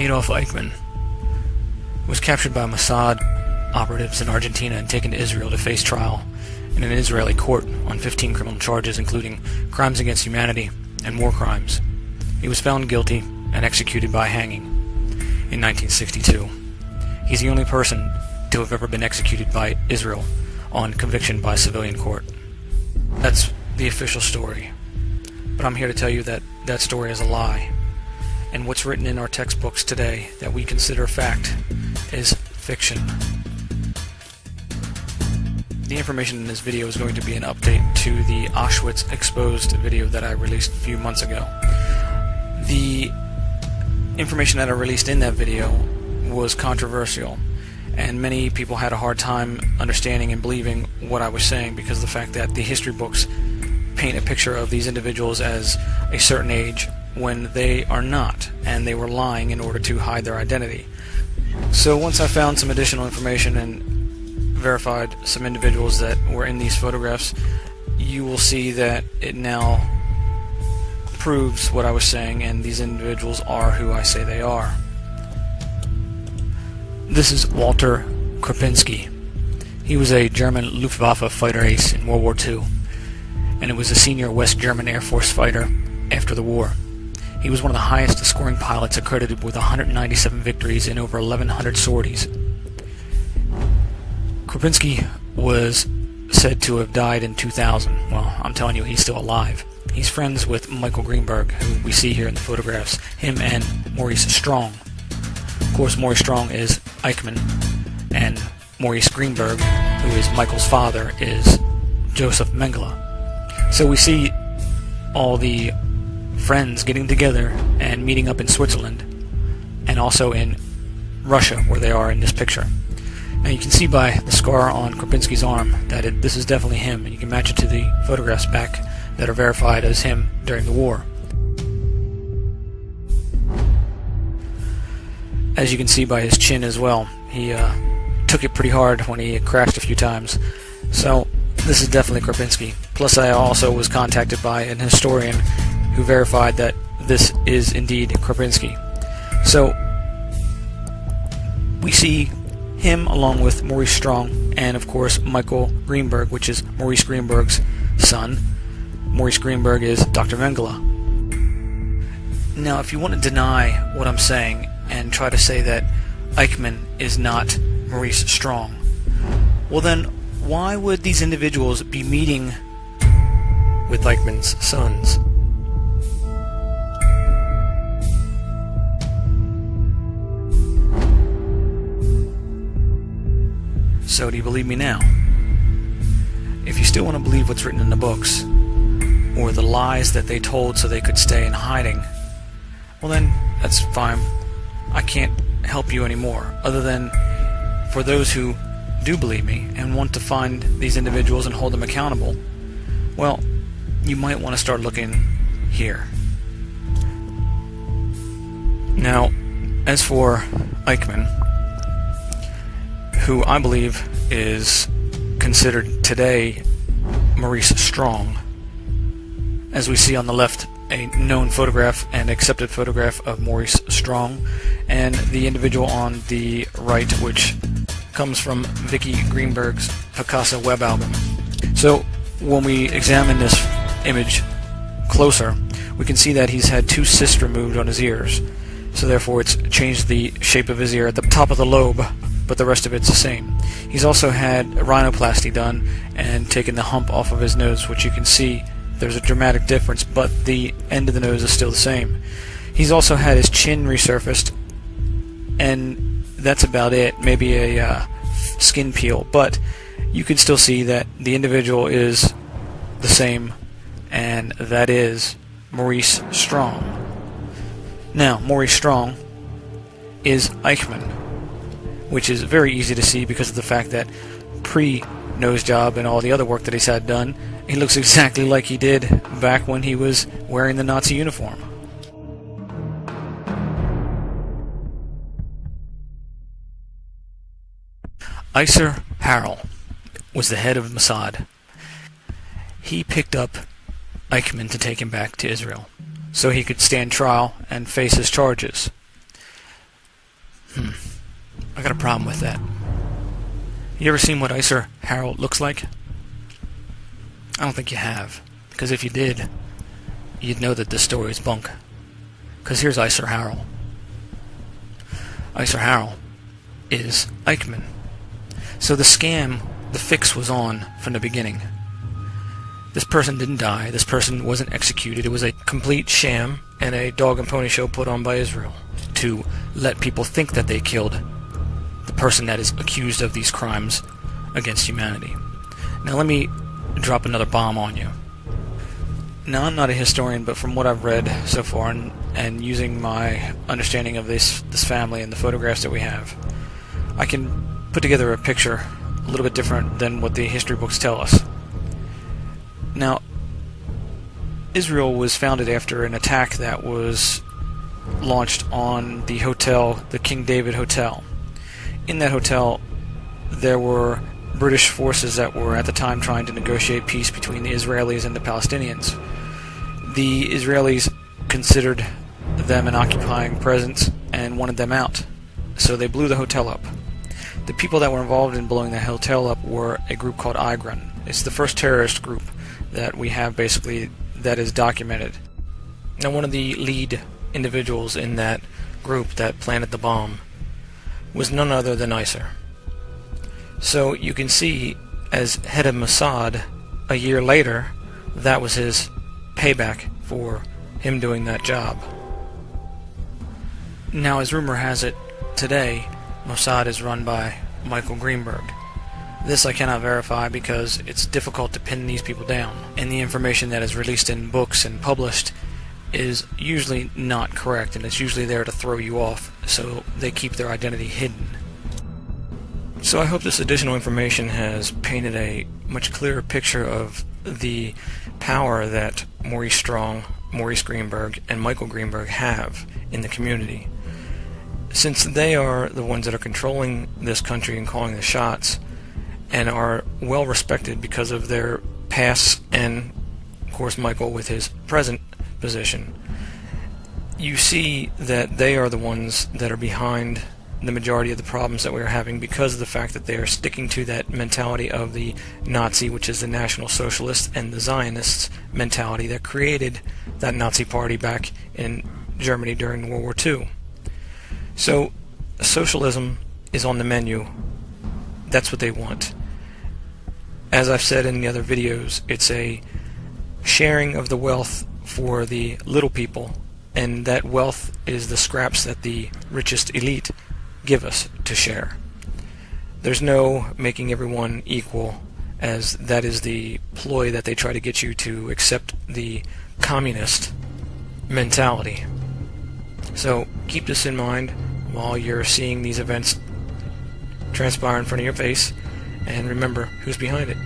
Adolf Eichmann was captured by Mossad operatives in Argentina and taken to Israel to face trial in an Israeli court on 15 criminal charges, including crimes against humanity and war crimes. He was found guilty and executed by hanging in 1962. He's the only person to have ever been executed by Israel on conviction by civilian court. That's the official story. But I'm here to tell you that that story is a lie. And what's written in our textbooks today that we consider fact is fiction. The information in this video is going to be an update to the Auschwitz exposed video that I released a few months ago. The information that I released in that video was controversial, and many people had a hard time understanding and believing what I was saying because of the fact that the history books paint a picture of these individuals as a certain age when they are not, and they were lying in order to hide their identity. So once I found some additional information and verified some individuals that were in these photographs, you will see that it now proves what I was saying, and these individuals are who I say they are. This is Walter Krupinski. He was a German Luftwaffe fighter ace in World War II, and it was a senior West German Air Force fighter after the war. He was one of the highest scoring pilots, accredited with 197 victories and over 1,100 sorties. Krupinski was said to have died in 2000. Well, I'm telling you, he's still alive. He's friends with Michael Greenberg, who we see here in the photographs, him and Maurice Strong. Of course, Maurice Strong is Eichmann, and Maurice Greenberg, who is Michael's father, is Joseph Mengele. So we see all the friends getting together and meeting up in Switzerland, and also in Russia, where they are in this picture. Now you can see by the scar on Krupinski's arm that this is definitely him, and you can match it to the photographs back that are verified as him during the war. As you can see by his chin as well, he took it pretty hard when he crashed a few times. So this is definitely Krupinski. Plus I also was contacted by an historian who verified that this is indeed Krupinski. So we see him along with Maurice Strong and of course Michael Greenberg, which is Maurice Greenberg's son. Maurice Greenberg is Dr. Mengele. Now if you want to deny what I'm saying and try to say that Eichmann is not Maurice Strong, well then why would these individuals be meeting with Eichmann's sons? So do you believe me now? If you still want to believe what's written in the books, or the lies that they told so they could stay in hiding, well then, that's fine. I can't help you anymore, other than for those who do believe me and want to find these individuals and hold them accountable, well, you might want to start looking here. Now, as for Eichmann, who I believe is considered today Maurice Strong, as we see on the left a known photograph and accepted photograph of Maurice Strong, and the individual on the right, which comes from Vicky Greenberg's Picasso web album. So when we examine this image closer, we can see that he's had two cysts removed on his ears, so therefore it's changed the shape of his ear at the top of the lobe, but the rest of it's the same. He's also had a rhinoplasty done and taken the hump off of his nose, which you can see there's a dramatic difference, but the end of the nose is still the same. He's also had his chin resurfaced, and that's about it. Maybe a skin peel, but you can still see that the individual is the same, and that is Maurice Strong. Now, Maurice Strong is Eichmann, which is very easy to see because of the fact that pre-nose job and all the other work that he's had done, he looks exactly like he did back when he was wearing the Nazi uniform. Isser Harel was the head of Mossad. He picked up Eichmann to take him back to Israel so he could stand trial and face his charges. I got a problem with that. You ever seen what Icer Harold looks like? I don't think you have, because if you did, you'd know that this story is bunk. Because here's Icer Harold. Icer Harold is Eichmann. So the scam, the fix was on from the beginning. This person didn't die. This person wasn't executed. It was a complete sham and a dog and pony show put on by Israel to let people think that they killed the person that is accused of these crimes against humanity. Now let me drop another bomb on you. Now I'm not a historian, but from what I've read so far and using my understanding of this family and the photographs that we have, I can put together a picture a little bit different than what the history books tell us. Now, Israel was founded after an attack that was launched on the hotel, the King David Hotel. In that hotel, there were British forces that were at the time trying to negotiate peace between the Israelis and the Palestinians. The Israelis considered them an occupying presence and wanted them out, so they blew the hotel up. The people that were involved in blowing the hotel up were a group called Irgun. It's the first terrorist group that we have basically that is documented. Now one of the lead individuals in that group that planted the bomb was none other than Icer. So you can see, as head of Mossad, a year later, that was his payback for him doing that job. Now, as rumor has it, today, Mossad is run by Michael Greenberg. This I cannot verify because it's difficult to pin these people down, and the information that is released in books and published is usually not correct, and it's usually there to throw you off, so they keep their identity hidden. So I hope this additional information has painted a much clearer picture of the power that Maurice Strong, Maurice Greenberg, and Michael Greenberg have in the community. Since they are the ones that are controlling this country and calling the shots, and are well respected because of their past and, of course, Michael with his present position, you see that they are the ones that are behind the majority of the problems that we're having because of the fact that they are sticking to that mentality of the Nazi, which is the National Socialist, and the Zionists mentality that created that Nazi party back in Germany during World War II. So socialism is on the menu. That's what they want. As I've said in the other videos, it's a sharing of the wealth for the little people, and that wealth is the scraps that the richest elite give us to share. There's no making everyone equal, as that is the ploy that they try to get you to accept the communist mentality. So keep this in mind while you're seeing these events transpire in front of your face, and remember who's behind it.